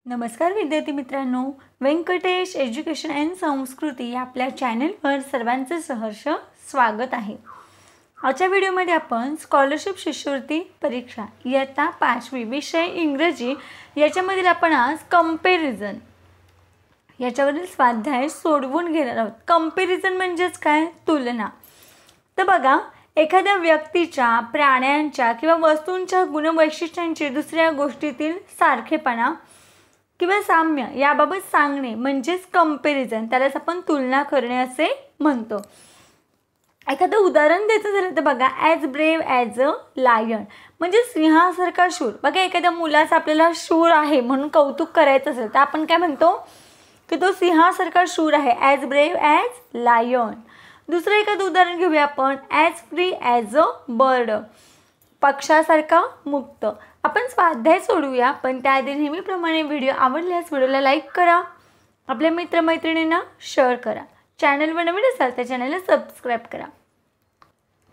नमस्कार विद्यार्थी मित्रांनो, व्यंकटेश एज्युकेशन अँड संस्कृती या आपल्या चॅनलवर सर्वांचे सहर्ष स्वागत आहे। आजच्या व्हिडिओमध्ये आपण स्कॉलरशिप शिष्यवृत्ती परीक्षा इयत्ता 5वी विषय इंग्रजी याच्यामधील आपण आज कंपॅरिझन याच्यावरील स्वाध्याय सोडवून घेणार आहोत। कंपॅरिझन म्हणजेच काय? तुलना। तर बघा, एखाद्या व्यक्तीच्या, प्राण्यांच्या किंवा वस्तूंच्या गुणवैशिष्ट्यांची दुसऱ्या गोष्टीतील सारखेपणा किंवा साम्य याबाबत सांगणे म्हणजेच कंपॅरिझन, त्यालाच आपण तुलना करणे असे म्हणतो। एखादं उदाहरण द्यायचं झालं तर बघा, as brave as a lion म्हणजे सिंहासारखा शूर। बघा, एखाद्या मुलाचं आपल्याला शूर आहे म्हणून कौतुक करायचं असेल तर आपण काय म्हणतो की तो सिंहासारखा शूर आहे, ॲज ब्रेव्ह ॲज लायन। दुसरं एखादं उदाहरण घेऊया आपण, as free as a bird पक्षासारखा मुक्त। आपण स्वाध्याय सोडूया, पण त्याआधी नेहमीप्रमाणे व्हिडिओ आवडल्यास व्हिडिओला लाईक करा, आपल्या मित्रमैत्रिणींना शेअर करा, चॅनलवर नवीन असाल तर चॅनलला सबस्क्राईब करा।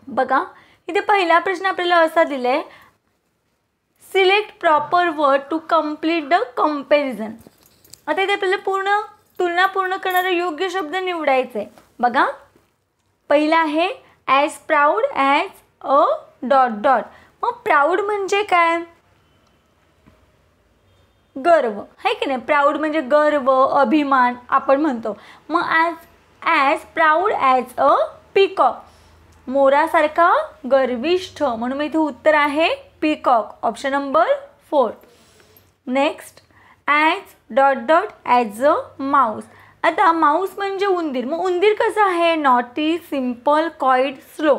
बघा, इथे पहिला प्रश्न आपल्याला असा दिलाय, select proper word to complete the comparison. आता इथे आपल्याला तुलना पूर्ण करणारा योग्य शब्द निवडायचा आहे। बघा, पहिला आहे as proud as a dot dot. मग प्राऊड म्हणजे काय? गर्व, है की नाही? प्राऊड म्हणजे गर्व, अभिमान आपण म्हणतो। मग as proud as a peacock मोरासारखा गर्विष्ठ, म्हणून इथे उत्तर आहे peacock, option number 4। Next, as dot dot as a mouse. आता माऊस म्हणजे उंदीर, मग उंदीर कसं आहे? नॉटी, सिम्पल, क्वाइट, स्लो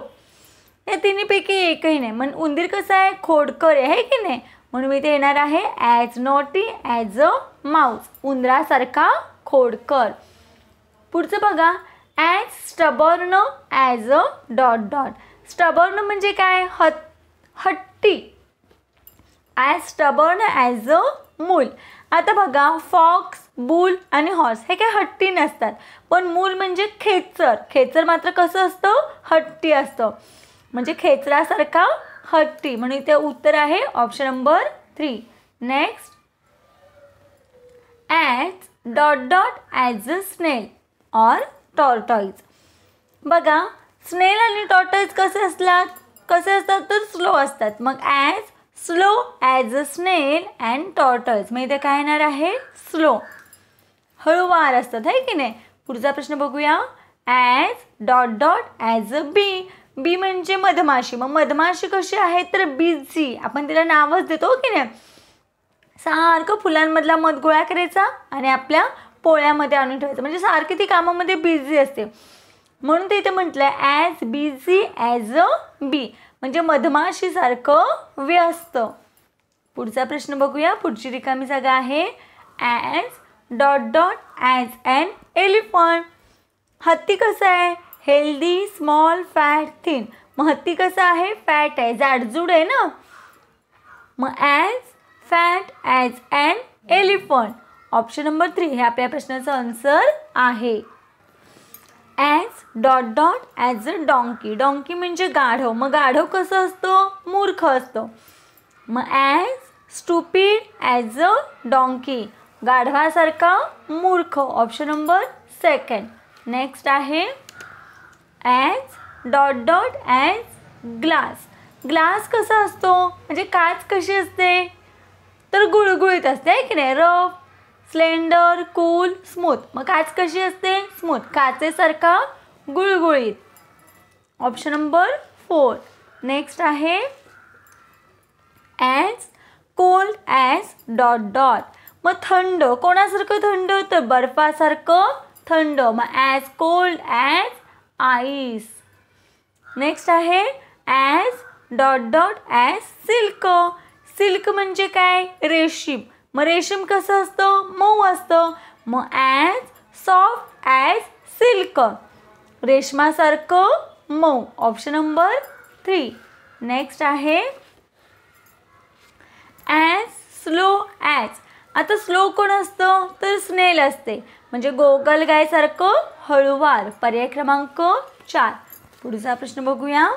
या तिन्हीपैकी एकही नाही। मग उंदीर कसं आहे? खोडकर आहे की नाही? म्हणून इथे येणार आहे as naughty as a mouse, उंदरासारखा खोडकर। पुढचं बघा, as stubborn as a dot dot. Stubborn म्हणजे काय? हट्टी, ॲज स्टबर्न ॲज अ मूल। आता बघा, फॉक्स, बुल आणि हॉर्स हे काय हट्टी नसतात, पण मूल म्हणजे खेचर, खेचर मात्र कसं असतं? हट्टी असतं, म्हणजे खेचरासारखा हट्टी, म्हणून इथे उत्तर आहे option number 3। Next, as dot dot as a snail or tortoise. बघा, स्नेल आणि टॉर्टॉइज कसे असतात तर स्लो असतात। मग as slow as a snail and tortoise, मग इथे काय येणार आहे? स्लो, हळूवार असतात, है की नाही? पुढचा प्रश्न बघूया, as dot dot as a bee. Bee म्हणजे मधमाशी, मग मधमाशी कशी आहे तर बिझी, आपण तिला नावच देतो की नाही? सारखं फुलांमधला मध गोळा करायचा आणि आपल्या पोळ्यामध्ये आणून ठेवायचं, म्हणजे सारखी ती कामामध्ये बिझी असते, म्हणून ते इथे म्हटलंय ॲज बिझी ॲज अ बी म्हणजे मधमाशीसारखं व्यस्त। पुढचा प्रश्न बघूया, पुढची रिकामी जागा आहे, as dot dot as an elephant. हत्ती कसं आहे? Healthy, small, fat, thin. मग हत्ती कसं आहे? फॅट आहे, जाडजूड आहे ना। मग as fat as an elephant, option number 3 हे आपल्या प्रश्नाचं आन्सर आहे। As dot dot as a donkey. Donkey म्हणजे गाढव, मग गाढव कसं असतं? मूर्ख असतं। मग as stupid as a donkey, गाढवासारखा मूर्ख, ऑप्शन नंबर 2। नेक्स्ट आहे as dot dot as glass. Glass कसा असतो? म्हणजे काच कशी असते तर गुळगुळीत असते, आहे की नाही? Rough, slender, cool, smooth. मग काच कशी असते? स्मूथ, काचेसारखा गुळगुळीत, ऑप्शन नंबर 4। नेक्स्ट आहे as cold as dot dot. मग थंड कोणासारखं थंड तर बर्फासारखं थंड, मग as cold as ice. Next आहे as dot dot as silk. Silk म्हणजे काय? रेशीम, मग रेशीम कसं असतं? मऊ असतं, मग ॲज सॉफ्ट ॲज सिल्क, रेशमासारखं मऊ, ऑप्शन नंबर 3। नेक्स्ट आहे ॲज स्लो ॲज। आता स्लो कोण असतं तर स्नेल असते, म्हणजे गोगलगायसारखं हळूवार, पर्याय क्रमांक 4। पुढचा प्रश्न बघूया,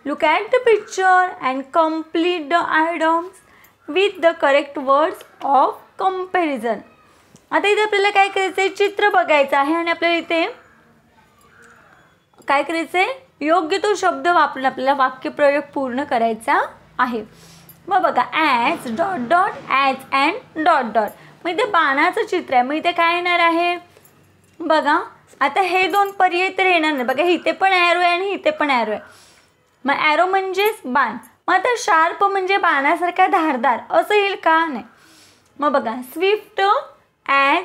look at the picture and complete the items with the correct words of comparison. आता इथे आपल्याला काय करायचं आहे, चित्र बघायचं आहे आणि आपल्याला इथे काय करायचं आहे, योग्य तो शब्द वापरून आपल्याला वाक्यप्रयोग पूर्ण करायचा आहे. मग बघा as dot dot as and dot dot. मग इथे बाणाचं चित्र आहे. मग इथे काय येणार आहे बघा, आता हे दोन पर्याय तर येणार नाही. बघा इथे पण ॲरो आहे आणि इथे पण ॲरो आहे. मग ॲरो म्हणजेच बाण. मग आता शार्प म्हणजे बाणासारखा धारदार असं येईल का, नाही. मग बघा स्विफ्ट ॲज,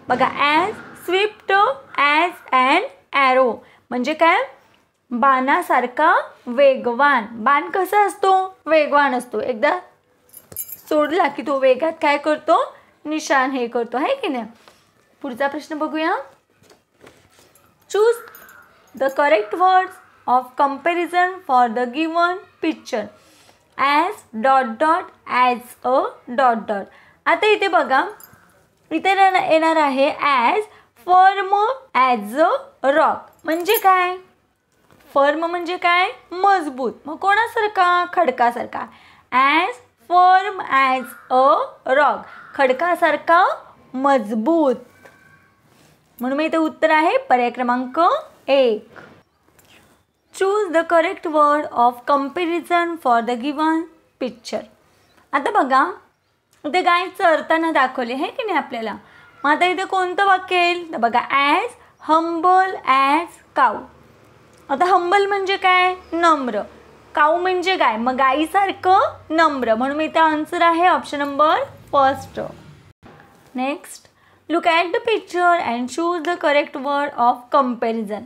बघा as Swift as and arrow म्हणजे काय, बाणासारखा वेगवान. बाण कसा असतो, वेगवान असतो. एकदा सोडला की तो वेगात काय करतो, निशाण हे करतो, आहे की नाही. पुढचा प्रश्न बघूया. Choose the correct words of comparison for the given picture. As dot dot as a dot dot. आता इथे बघा, इथे येणार आहे as firm as a rock. म्हणजे काय, फर्म म्हणजे काय, मजबूत. मग कोणासारखा, खडकासारखा. As firm as a rock, खडकासारखा मजबूत. म्हणून इथे उत्तर आहे पर्याय क्रमांक 1. Choose the correct word of comparison for the given picture. आता बघा इथे गाय चरताना दाखवले आहे की नाही आपल्याला. मग आता इथे कोणतं वाक्य येईल, तर बघा ॲज हंबल ॲज काऊ. आता हंबल म्हणजे काय, नम्र. काऊ म्हणजे गाय, मग गाईसारखं नम्र. म्हणून इथे आन्सर आहे option number 1. Next, look at the picture and choose the correct word of comparison.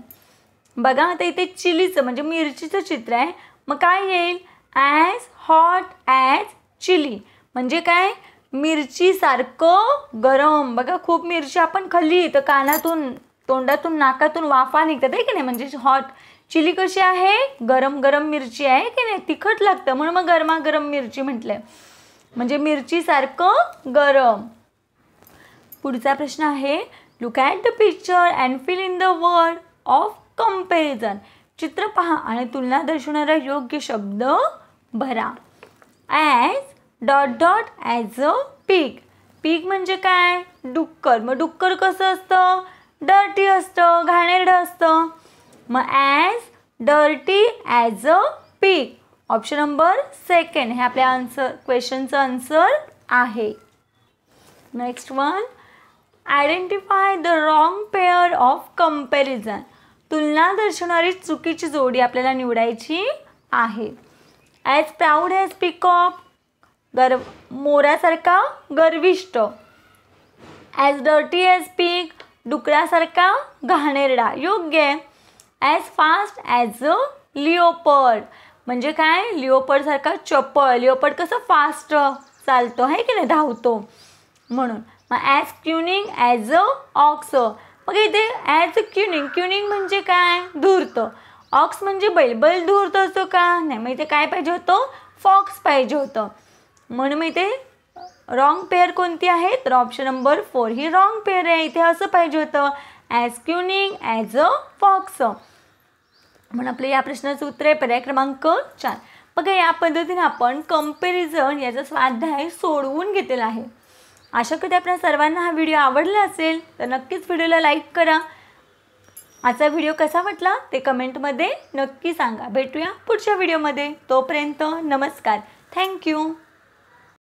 बघा आता इथे चिलीचं म्हणजे मिरचीचं चित्र आहे. मग काय येईल, ॲज हॉट ॲज चिली म्हणजे काय, मिरचीसारखं गरम. बघा खूप मिरची आपण खाल्ली तर कानातून, तोंडातून, नाकातून वाफा निघतात, आहे की नाही. म्हणजे हॉट. चिली कशी आहे, गरम गरम मिरची आहे की नाही, तिखट लागतं म्हणून मग गरमागरम मिरची म्हटलंय. म्हणजे मिरचीसारखं गरम. पुढचा प्रश्न आहे, look at the picture and fill in the word of comparison. चित्र पहा आणि तुलना दर्शवणारा योग्य शब्द भरा. As dot dot as a pig. Pig म्हणजे काय, डुक्कर. मग डुक्कर कसं असतं, डर्टी असतं, घाणेरडं असतं. मग as dirty as a pig, option number 2 हे आपल्या क्वेश्चनचं आन्सर आहे. Next one, identify the wrong pair of comparison. तुलना दर्शवणारी चुकीची जोडी आपल्याला निवडायची आहे. ॲज प्राऊड ॲज पिकॉक, मोरासारखा गर्विष्ठ. ॲज डर्टी ॲज पिग, डुकरासारखा घाणेरडा, योग्य आहे. As fast as a leopard म्हणजे काय, लिओपर्डसारखा चपळ. लिओपर्ड कसं फास्ट चालतो, आहे की नाही, धावतो म्हणून. मग ॲज क्युनिंग ॲज अ ऑक्स. मग इथे ॲज अ क्युनिंग, क्युनिंग म्हणजे काय, धूर्त. ऑक्स म्हणजे बैल, बैल धूर्त असतो का, नाही. मग इथे काय पाहिजे होतं, फॉक्स पाहिजे होतं. म्हणून मग इथे रॉंग पेअर कोणती आहे, तर ऑप्शन नंबर 4 ही रॉंग पेअर आहे. इथे असं पाहिजे होतं, ॲज क्युनिंग ॲज अ फॉक्स. म्हणून आपलं या प्रश्नाचं उत्तर आहे पर्याय क्रमांक 4. बघा या पद्धतीने आपण कंपॅरिझन याचा स्वाध्याय सोडवून घेतलेला आहे. आशा करते आपल्या सर्वांना हा व्हिडिओ आवडला असेल तर नक्कीच व्हिडिओला लाईक करा. आजचा व्हिडिओ कसा वाटला ते कमेंटमध्ये नक्की सांगा. भेटूया पुढच्या व्हिडिओमध्ये. तोपर्यंत नमस्कार. थँक्यू.